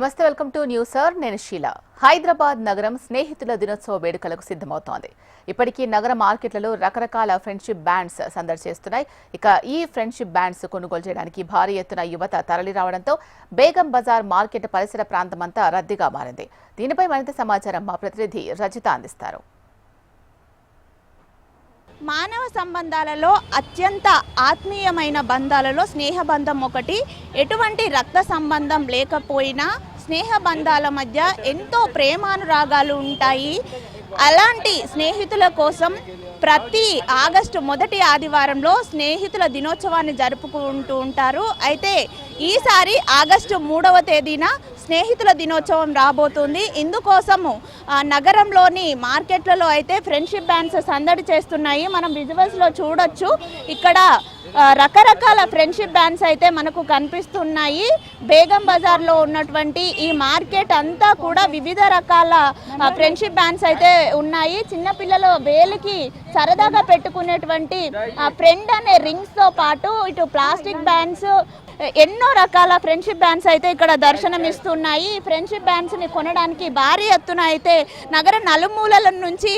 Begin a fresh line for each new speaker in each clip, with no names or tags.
నమస్తే, welcome to news sir. నేను షీలా. హైదరాబాద్ నగరం స్నేహితుల దినోత్సవ వేడుకలకు సిద్ధమవుతోంది. ఇప్పటికీ నగర మార్కెట్లలో రకరకాల ఫ్రెండ్షిప్ బ్యాండ్స్ సందడి చేస్తున్నాయి. ఇక ఈ ఫ్రెండ్షిప్ బ్యాండ్స్ కొనుగోలు చేయడానికి భారీ ఎత్తున యువత తరలి రావడంతో బేగం బజార్ మార్కెట్ పరిసర ప్రాంతమంతా రద్దీగా మారింది. దీనిపై మరింత సమాచారం మా ప్రతినిధి రజిత అందిస్తారు.
మానవ సంబంధాలలో అత్యంత ఆత్మీయమైన బంధాలలో స్నేహబంధం ఒకటి. ఎటువంటి రక్త సంబంధం లేకపోయినా స్నేహ బంధాల మధ్య ఎంతో ప్రేమానురాగాలు ఉంటాయి. అలాంటి స్నేహితుల కోసం ప్రతి ఆగస్టు మొదటి ఆదివారంలో స్నేహితుల దినోత్సవాన్ని జరుపుకుంటూ ఉంటారు. అయితే ఈసారి ఆగస్టు 3వ తేదీన స్నేహితుల దినోత్సవం రాబోతుంది. ఇందుకోసము నగరంలోని మార్కెట్లలో అయితే ఫ్రెండ్షిప్ బ్యాండ్స్ సందడి చేస్తున్నాయి. మనం విజువల్స్లో చూడొచ్చు. ఇక్కడ రకరకాల ఫ్రెండ్షిప్ బ్యాండ్స్ అయితే మనకు కనిపిస్తున్నాయి. బేగం బజార్లో ఉన్నటువంటి ఈ మార్కెట్ అంతా కూడా వివిధ రకాల ఫ్రెండ్షిప్ బ్యాండ్స్ అయితే ఉన్నాయి. చిన్నపిల్లలు వేలికి సరదాగా పెట్టుకునేటువంటి ఫ్రెండ్ అనే రింగ్స్తో పాటు ఇటు ప్లాస్టిక్ బ్యాండ్స్, ఎన్నో రకాల ఫ్రెండ్షిప్ బ్యాండ్స్ అయితే ఇక్కడ దర్శనమిస్తున్నాయి. ఈ ఫ్రెండ్షిప్ బ్యాండ్స్ని కొనడానికి భారీ ఎత్తున అయితే నగర నలుమూలల నుంచి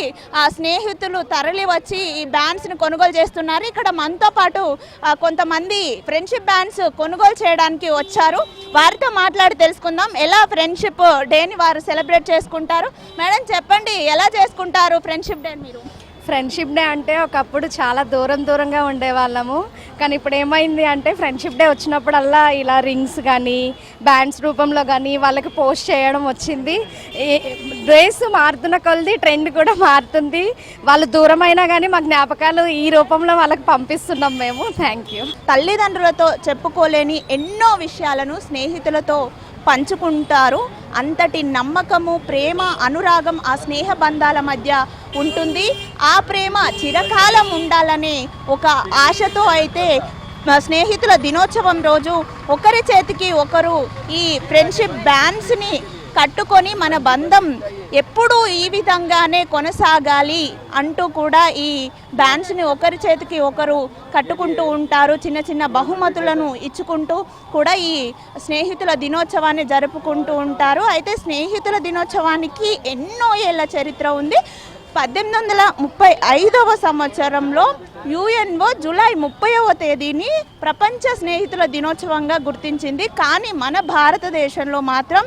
స్నేహితులు తరలి వచ్చి ఈ బ్యాండ్స్ని కొనుగోలు చేస్తున్నారు. ఇక్కడ మనతో పాటు కొంతమంది ఫ్రెండ్షిప్ బ్యాండ్స్ కొనుగోలు చేయడానికి వచ్చారు. వారితో మాట్లాడి తెలుసుకుందాం ఎలా ఫ్రెండ్షిప్ డేని వారు సెలబ్రేట్ చేసుకుంటారు. మేడం చెప్పండి, ఎలా చేసుకుంటారు ఫ్రెండ్షిప్ డే మీరు?
ఫ్రెండ్షిప్ డే అంటే ఒకప్పుడు చాలా దూరంగా ఉండేవాళ్ళము. కానీ ఇప్పుడు ఏమైంది అంటే ఫ్రెండ్షిప్ డే వచ్చినప్పుడల్లా ఇలా రింగ్స్ కానీ బ్యాండ్స్ రూపంలో కానీ వాళ్ళకి పోస్ట్ చేయడం వచ్చింది. డ్రెస్ మారుతున్న కొలది ట్రెండ్ కూడా మారుతుంది. వాళ్ళు దూరమైనా కానీ మా జ్ఞాపకాలు ఈ రూపంలో వాళ్ళకి పంపిస్తున్నాం మేము. Thank you.
తల్లిదండ్రులతో చెప్పుకోలేని ఎన్నో విషయాలను స్నేహితులతో పంచుకుంటారు. అంతటి నమ్మకము, ప్రేమ, అనురాగం ఆ స్నేహ బంధాల మధ్య ఉంటుంది. ఆ ప్రేమ చిరకాలం ఉండాలనే ఒక ఆశతో అయితే స్నేహితుల దినోత్సవం రోజు ఒకరి చేతికి ఒకరు ఈ ఫ్రెండ్షిప్ బ్యాండ్స్ని కట్టుకొని మన బంధం ఎప్పుడూ ఈ విధంగానే కొనసాగాలి అంటూ కూడా ఈ బ్యాండ్స్ని ఒకరి చేతికి ఒకరు కట్టుకుంటూ ఉంటారు. చిన్న చిన్న బహుమతులను ఇచ్చుకుంటూ కూడా ఈ స్నేహితుల దినోత్సవాన్ని జరుపుకుంటూ ఉంటారు. అయితే స్నేహితుల దినోత్సవానికి ఎన్నో ఏళ్ల చరిత్ర ఉంది. 1835వ సంవత్సరంలో యుఎన్ఓ జూలై 30వ తేదీని ప్రపంచ స్నేహితుల దినోత్సవంగా గుర్తించింది. కానీ మన భారతదేశంలో మాత్రం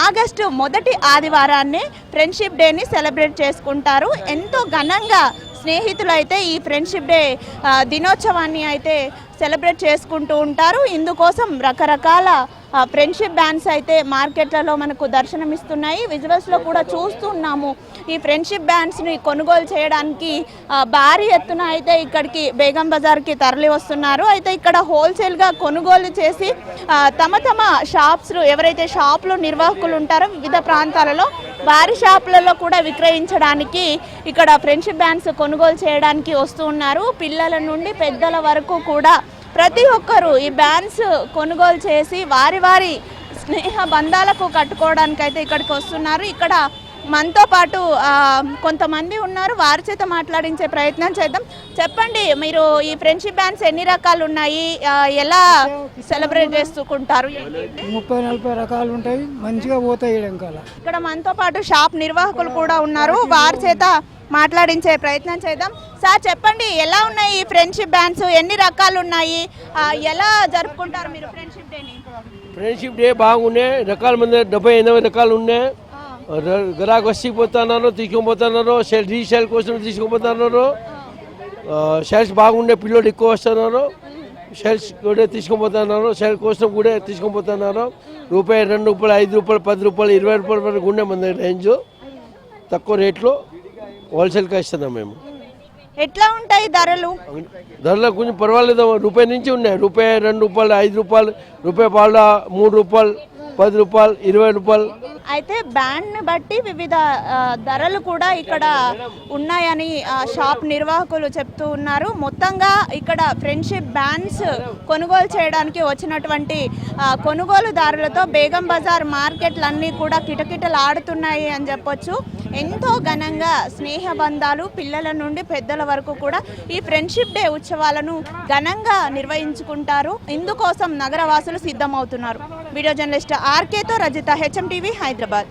ఆగస్టు మొదటి ఆదివారాన్ని ఫ్రెండ్షిప్ డేని సెలబ్రేట్ చేసుకుంటారు. ఎంతో ఘనంగా స్నేహితులు అయితే ఈ ఫ్రెండ్షిప్ డే దినోత్సవాన్ని అయితే సెలబ్రేట్ చేసుకుంటూ ఉంటారు. ఇందుకోసం రకరకాల ఫ్రెండ్షిప్ బ్యాండ్స్ అయితే మార్కెట్లలో మనకు దర్శనమిస్తున్నాయి. విజువల్స్లో కూడా చూస్తున్నాము. ఈ ఫ్రెండ్షిప్ బ్యాండ్స్ని కొనుగోలు చేయడానికి భారీ ఎత్తున అయితే ఇక్కడికి బేగం బజార్కి తరలి వస్తున్నారు. అయితే ఇక్కడ హోల్సేల్గా కొనుగోలు చేసి తమ షాప్స్, ఎవరైతే షాపులు నిర్వాహకులు ఉంటారో వివిధ ప్రాంతాలలో వారి షాపులలో కూడా విక్రయించడానికి ఇక్కడ ఫ్రెండ్షిప్ బ్యాండ్స్ కొనుగోలు చేయడానికి వస్తూ ఉన్నారు. పిల్లల నుండి పెద్దల వరకు కూడా ప్రతి ఒక్కరూ ఈ బ్యాండ్స్ కొనుగోలు చేసి వారి స్నేహ బంధాలకు కట్టుకోవడానికి అయితే ఇక్కడికి వస్తున్నారు. ఇక్కడ మనతో పాటు కొంతమంది ఉన్నారు. వారి చేత మాట్లాడించే ప్రయత్నం చేద్దాం. చెప్పండి, మీరు ఈ ఫ్రెండ్షిప్ బ్యాండ్స్ ఎన్ని రకాలు ఉన్నాయి, ఎలా సెలబ్రేట్ చేసుకుంటారు?
30-40 రకాలు ఉంటాయి. మంచిగా పోతాయి.
ఇక్కడ మనతో పాటు షాప్ నిర్వాహకులు కూడా ఉన్నారు. వారి చేత మాట్లాడించే ప్రయత్నం చేద్దాం. సార్ చెప్పండి, ఎలా ఉన్నాయి ఈ ఫ్రెండ్షిప్ బ్యాండ్స్, ఎన్ని రకాలు ఉన్నాయి, ఎలా జరుపుకుంటారు మీరు ఫ్రెండ్షిప్ డేని?
ఫ్రెండ్షిప్ డే బాగున్నాయి. రకాల మంది 70-80 రకాలు ఉన్నాయి. గ్రాహకు వచ్చిపోతున్నారు, తీసుకుపోతున్నారు. రీసేల్ కోసం తీసుకుపోతున్నారు. షెల్స్ బాగుండే, పిల్లలు ఎక్కువ వస్తున్నారు. షెల్స్ కూడా తీసుకుపోతున్నారు. షెల్ కోసం కూడా తీసుకుపోతున్నారు. రూపాయి, 2 రూపాయలు, 5 రూపాయలు, 10 రూపాయలు, 20 రూపాయల వరకు ఉండే మన రేంజ్. తక్కువ రేట్లో హోల్సేల్గా ఇస్తున్నాం మేము.
ఎట్లా ఉంటాయి ధరలు?
కొంచెం పర్వాలేదు. రూపాయి నుంచి ఉన్నాయి. రూపాయి, 2 రూపాయలు, 5 రూపాయలు, రూపాయి పాల, 3 రూపాయలు, 10 రూపాయలు, 20 రూపాయలు.
అయితే బ్యాండ్ని బట్టి వివిధ ధరలు కూడా ఇక్కడ ఉన్నాయని షాప్ నిర్వాహకులు చెప్తూ ఉన్నారు. మొత్తంగా ఇక్కడ ఫ్రెండ్షిప్ బ్యాండ్స్ కొనుగోలు చేయడానికి వచ్చినటువంటి కొనుగోలుదారులతో బేగం బజార్ మార్కెట్లన్నీ కూడా కిటకిటలు ఆడుతున్నాయి అని చెప్పొచ్చు. ఎంతో ఘనంగా స్నేహ బంధాలు పిల్లల నుండి పెద్దల వరకు కూడా ఈ ఫ్రెండ్షిప్ డే ఉత్సవాలను ఘనంగా నిర్వహించుకుంటారు. ఇందుకోసం నగరవాసులు సిద్ధమవుతున్నారు. వీడియో జర్నలిస్ట్ ఆర్కేతో రజిత, హెచ్ఎం టీవీ, హైదరాబాద్.